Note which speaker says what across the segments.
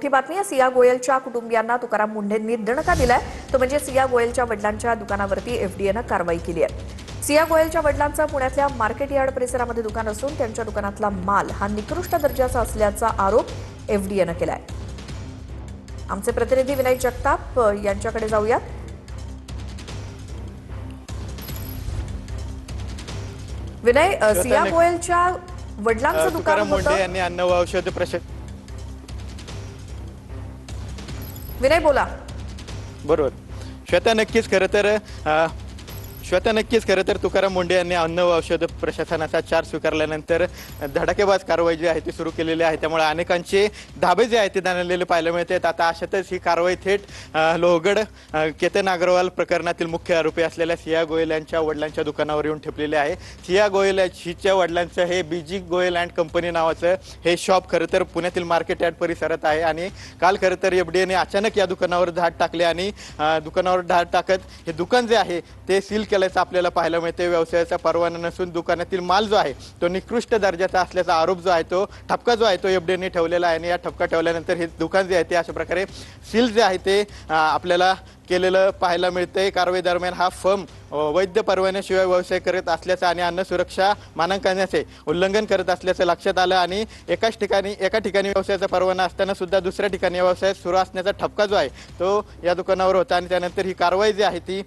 Speaker 1: मोठी बातमी आहे। सिया गोयलच्या कुटुंबियांना तुकाराम मुंढेंनी दणका दिलाय। तो म्हणजे सिया गोयलच्या वडिलांच्या दुकानावरती एफडीएनं कारवाई केली आहे। सिया गोयलच्या वडिलांचं पुण्यातल्या मार्केट यार्ड परिसरामध्ये दुकान असून त्यांच्या दुकानातला माल हा निकृष्ट दर्जाचा असल्याचा आरोप एफडीएनं केलाय। आमचे प्रतिनिधी विनय जगताप यांच्याकडे जाऊयात। विनय, सिया गोयलच्या वडिलांचं दुकान
Speaker 2: तुकाराम मुंढे
Speaker 1: होतं।
Speaker 2: यांनी अन्न व औषध
Speaker 1: विनय बोला।
Speaker 2: बरोबर श्वेता, नक्कीच खरं तर तुकाराम मुंढे यांनी अन्न व औषध प्रशासनाचा चार्ज स्वीकारल्यानंतर धडाकेबाज कारवाई जी आहे ती सुरू केलेली आहे। त्यामुळे अनेकांचे धाबे जे आहेत ते दाणलेले पाहायला मिळते। आता अशातच ही कारवाई थेट लोहगड केतन अग्रवाल प्रकरणातील मुख्य आरोपी असलेल्या सिया गोयल यांच्या वडिलांच्या दुकानावर येऊन ठेपलेले आहे। सिया गोयल हिच्या वडिलांचं हे बीजी गोयल अँड कंपनी नावाचं हे शॉप खरं तर पुण्यातील मार्केट यार्ड परिसरात आहे आणि काल खरं तर एफडीएने अचानक या दुकानावर धाड टाकले आणि दुकानावर धाड टाकत हे दुकान जे आहे ते सील केल्याचं आपल्याला पाहायला मिळते। व्यवसायाचा परवाना नसून दुकानातील माल जो आहे तो निकृष्ट दर्जाचा असल्याचा आरोप जो आहे तो ठपका जो आहे तो एफडीएने ठेवलेला आहे आणि या ठपका ठेवल्यानंतर हे दुकान जे आहे ते अशा प्रकारे सील जे आहे ते आपल्याला केलेलं पाहायला मिळते। कारवाई दरम्यान हा फर्म वैध परवान्याशिवाय व्यवसाय करत असल्याचं आणि अन्न सुरक्षा मानकांचे उल्लंघन करत असल्याचं लक्षात आलं आणि एका ठिकाणी व्यवसायाचा परवाना असताना सुद्धा दुसऱ्या ठिकाणी व्यवसाय सुरू असण्याचा ठपका जो आहे तो या दुकानावर होता आणि त्यानंतर ही कारवाई जी आहे ती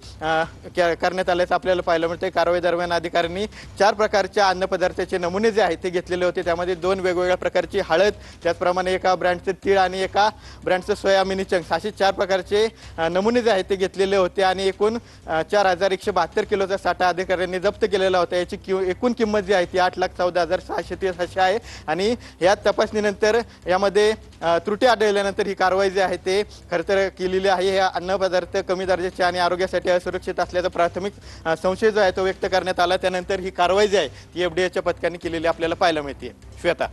Speaker 2: करण्यात आल्याचं आपल्याला पाहायला मिळते। कारवाई दरम्यान अधिकाऱ्यांनी 4 प्रकारच्या अन्नपदार्थाचे नमुने जे आहेत ते घेतलेले होते। त्यामध्ये 2 वेगवेगळ्या प्रकारची हळद, त्याचप्रमाणे एका ब्रँडचे तीळ आणि एका ब्रँडचं सोयामिनी चंक्स असे 4 प्रकारचे नमुने जे आहेत ते घेतलेले होते आणि एकूण 4172 किलोचा साठा अधिकाऱ्यांनी जप्त केलेला होता। याची एकूण किंमत जी आहे ती 8,14,633 आहे आणि या तपासणीनंतर यामध्ये त्रुटी आढळल्यानंतर ही कारवाई जी आहे ते खरं तर केलेली आहे। हे अन्नपदार्थ कमी दर्जाचे आणि आरोग्यासाठी असुरक्षित असल्याचा प्राथमिक संशय जो आहे तो व्यक्त करण्यात आला। त्यानंतर ही कारवाई जी आहे ती एफडीएच्या पथकाने केलेली आपल्याला पाहायला मिळते। श्वेता।